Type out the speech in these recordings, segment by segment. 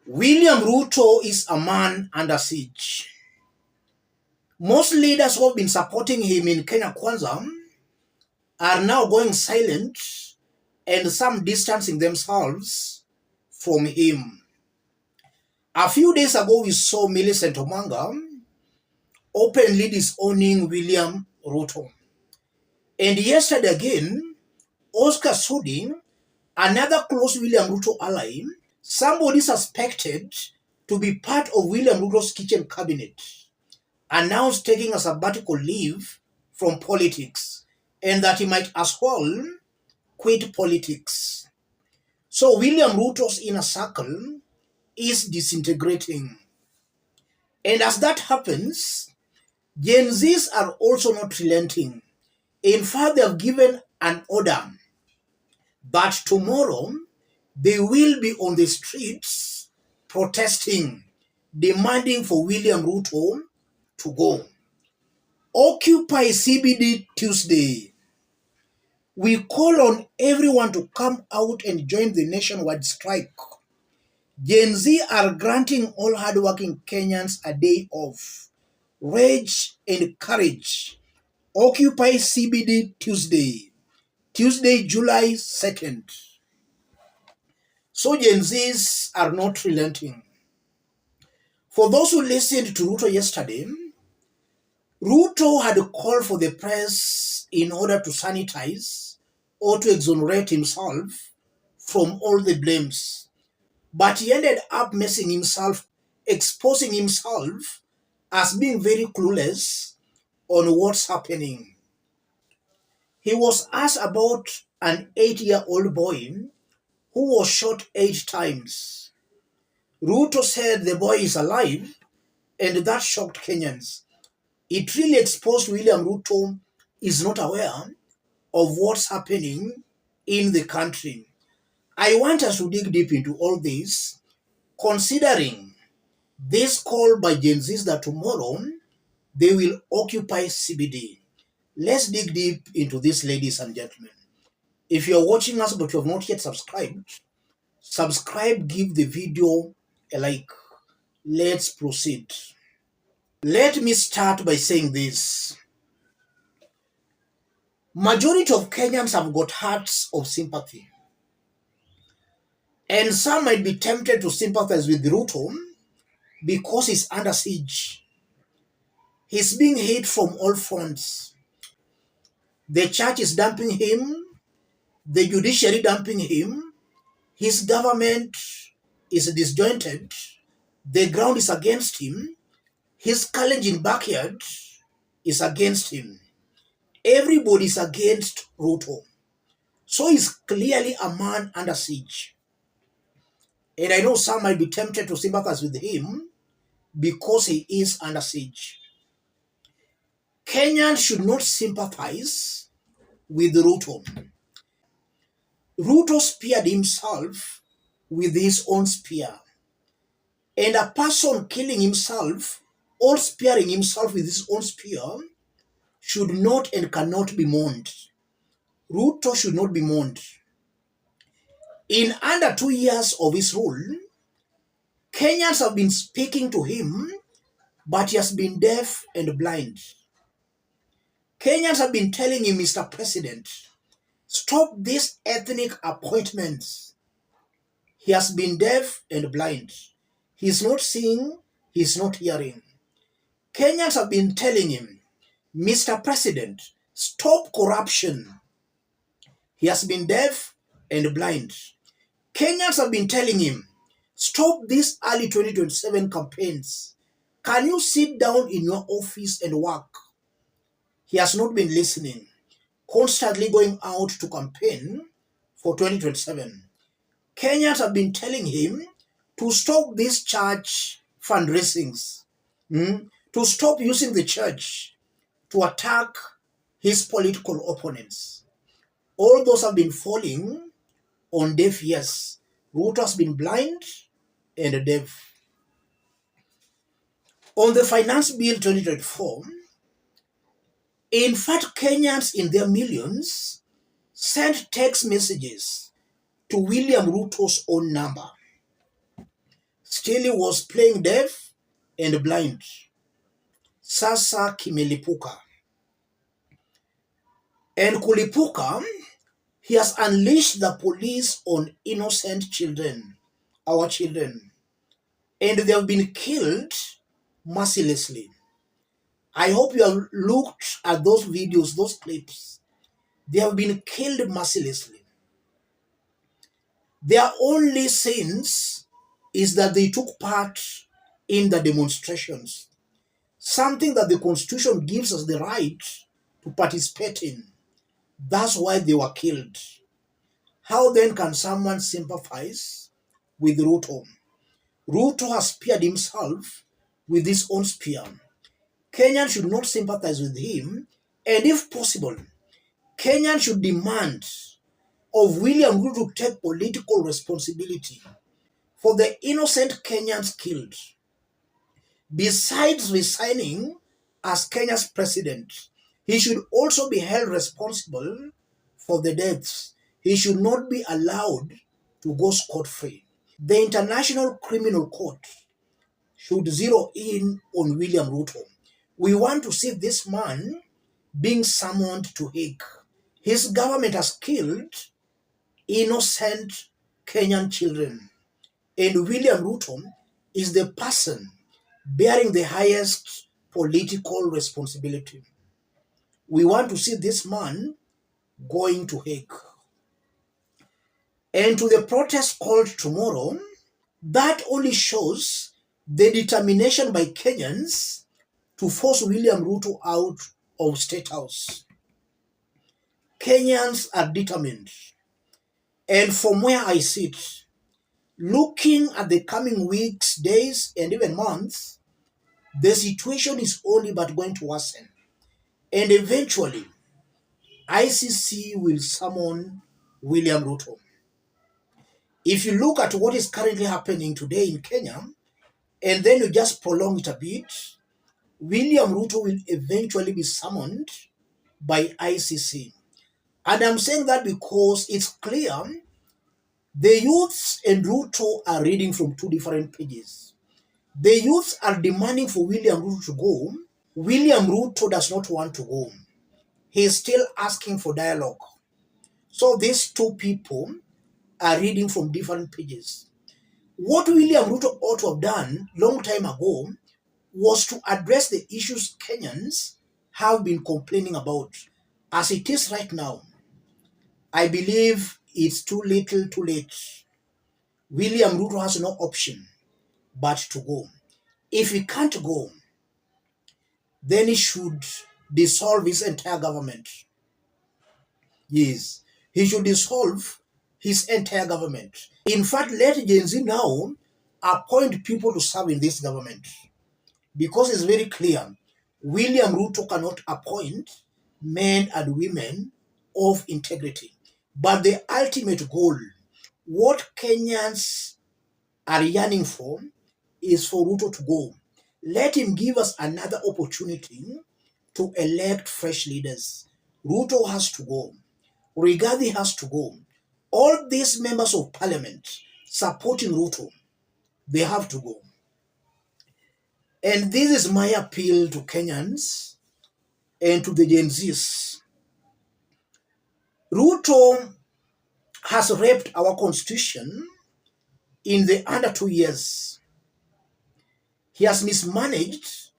William Ruto is a man under siege. Most leaders who have been supporting him in Kenya Kwanza are now going silent and some distancing themselves from him. A few days ago, we saw Millicent Omanga openly disowning William Ruto. And yesterday again, Oscar Sudi, another close William Ruto ally, somebody suspected to be part of William Ruto's kitchen cabinet, announced taking a sabbatical leave from politics and that he might as well quit politics. So William Ruto's inner circle is disintegrating. And as that happens, Gen Zs are also not relenting. In fact, they have given an order that tomorrow they will be on the streets protesting, demanding for William Ruto to go. Occupy CBD Tuesday. We call on everyone to come out and join the nationwide strike. Gen Z are granting all hardworking Kenyans a day off. Rage and courage. Occupy CBD Tuesday. Tuesday, July 2nd. So Gen Zs are not relenting. For those who listened to Ruto yesterday, Ruto had called for the press in order to sanitize or to exonerate himself from all the blames. But he ended up messing himself, exposing himself as being very clueless on what's happening. He was asked about an 8-year-old boy who was shot 8 times. Ruto said the boy is alive, and that shocked Kenyans. It really exposed William Ruto is not aware of what's happening in the country. I want us to dig deep into all this, considering this call by Gen Zs that tomorrow they will occupy CBD. Let's dig deep into this, ladies and gentlemen. If you're watching us but you have not yet subscribed, subscribe, give the video a like. Let's proceed. Let me start by saying this. Majority of Kenyans have got hearts of sympathy. And some might be tempted to sympathize with Ruto because he's under siege. He's being hit from all fronts. The church is dumping him. The judiciary dumping him. His government is disjointed. The ground is against him. His college in backyard is against him. Everybody is against Ruto. So he's clearly a man under siege. And I know some might be tempted to sympathize with him because he is under siege. Kenyans should not sympathize with Ruto. Ruto speared himself with his own spear. And a person killing himself or spearing himself with his own spear should not and cannot be mourned. Ruto should not be mourned. In under 2 years of his rule, Kenyans have been speaking to him, but he has been deaf and blind. Kenyans have been telling him, Mr. President, stop these ethnic appointments. He has been deaf and blind. He's not seeing, he's not hearing. Kenyans have been telling him, Mr. President, stop corruption. He has been deaf and blind. Kenyans have been telling him, stop these early 2027 campaigns. Can you sit down in your office and work? He has not been listening, constantly going out to campaign for 2027. Kenyans have been telling him to stop these church fundraisings, to stop using the church to attack his political opponents. All those have been falling on deaf ears. Ruto has been blind and deaf. On the Finance Bill 2024, in fact, Kenyans in their millions sent text messages to William Ruto's own number, Still he was playing deaf and blind. Sasa kimelipuka. And kulipuka, he has unleashed the police on innocent children, our children. And they have been killed mercilessly. I hope you have looked at those videos, those clips. They have been killed mercilessly. Their only sins is that they took part in the demonstrations, something that the Constitution gives us the right to participate in. That's why they were killed. How then can someone sympathize with Ruto? Ruto has speared himself with his own spear. Kenyans should not sympathize with him, and if possible, Kenyans should demand of William Ruto to take political responsibility for the innocent Kenyans killed. Besides resigning as Kenya's president, he should also be held responsible for the deaths. He should not be allowed to go scot-free. The International Criminal Court should zero in on William Ruto. We want to see this man being summoned to Hague. His government has killed innocent Kenyan children, and William Ruto is the person bearing the highest political responsibility. We want to see this man going to Hague. And to the protest called tomorrow, that only shows the determination by Kenyans to force William Ruto out of State House. Kenyans are determined. And from where I sit, looking at the coming weeks, days, and even months, the situation is only but going to worsen. And eventually, ICC will summon William Ruto. If you look at what is currently happening today in Kenya, and then you just prolong it a bit, William Ruto will eventually be summoned by ICC. And I'm saying that because it's clear the youths and Ruto are reading from two different pages. The youths are demanding for William Ruto to go. William Ruto does not want to go. He is still asking for dialogue. So these two people are reading from different pages. What William Ruto ought to have done long time ago was to address the issues Kenyans have been complaining about. As it is right now, I believe it's too little too late. William Ruto has no option but to go. If he can't go, then he should dissolve his entire government. Yes, he should dissolve his entire government. In fact, let Gen Z now appoint people to serve in this government. Because it's very clear, William Ruto cannot appoint men and women of integrity. But the ultimate goal, what Kenyans are yearning for, is for Ruto to go. Let him give us another opportunity to elect fresh leaders. Ruto has to go. Rigathi has to go. All these members of parliament supporting Ruto, they have to go. And this is my appeal to Kenyans and to the Gen Zs. Ruto has raped our constitution in the under 2 years. He has mismanaged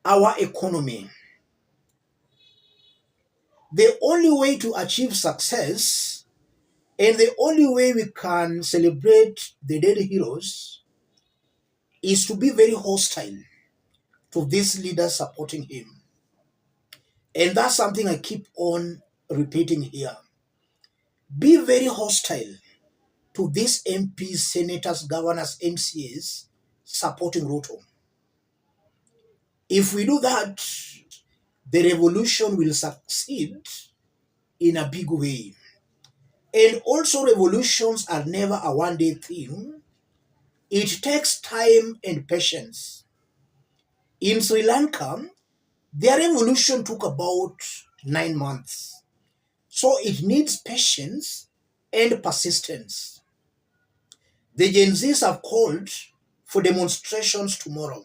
our economy. The only way to achieve success and the only way we can celebrate the dead heroes is to be very hostile to these leaders supporting him. And that's something I keep on repeating here. Be very hostile to these MPs, senators, governors, MCAs supporting Ruto. If we do that, the revolution will succeed in a big way. And also, revolutions are never a one-day thing. It takes time and patience. In Sri Lanka, their revolution took about 9 months. So it needs patience and persistence. The Gen Zs have called for demonstrations tomorrow.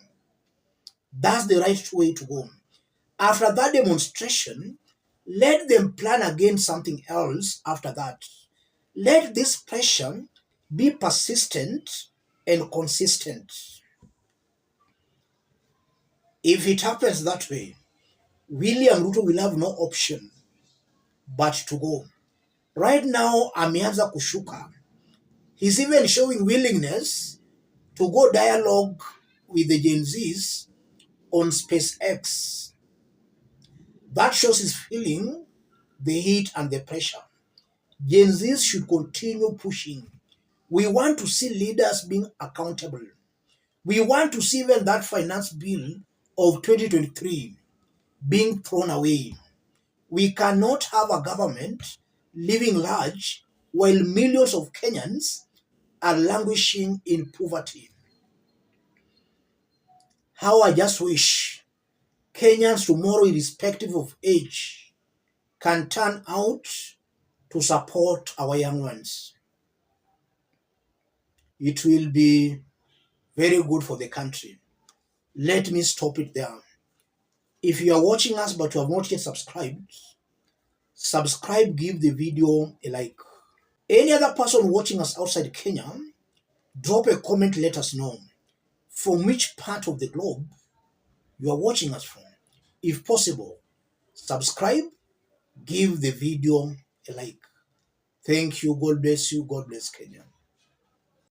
That's the right way to go. After that demonstration, let them plan again something else after that. Let this pressure be persistent and consistent. If it happens that way, William Ruto will have no option but to go. Right now, ameanza kushuka. He's even showing willingness to go dialogue with the Gen Zs on SpaceX. That shows he's feeling the heat and the pressure. Gen Zs should continue pushing. We want to see leaders being accountable. We want to see even that finance bill of 2023 being thrown away. We cannot have a government living large while millions of Kenyans are languishing in poverty. How I just wish Kenyans tomorrow, irrespective of age, can turn out to support our young ones. It will be very good for the country. Let me stop it there. If you are watching us but you have not yet subscribed, subscribe, give the video a like. Any other person watching us outside Kenya, drop a comment, let us know from which part of the globe you are watching us from. If possible, subscribe, give the video a like. Thank you. God bless you. God bless Kenya.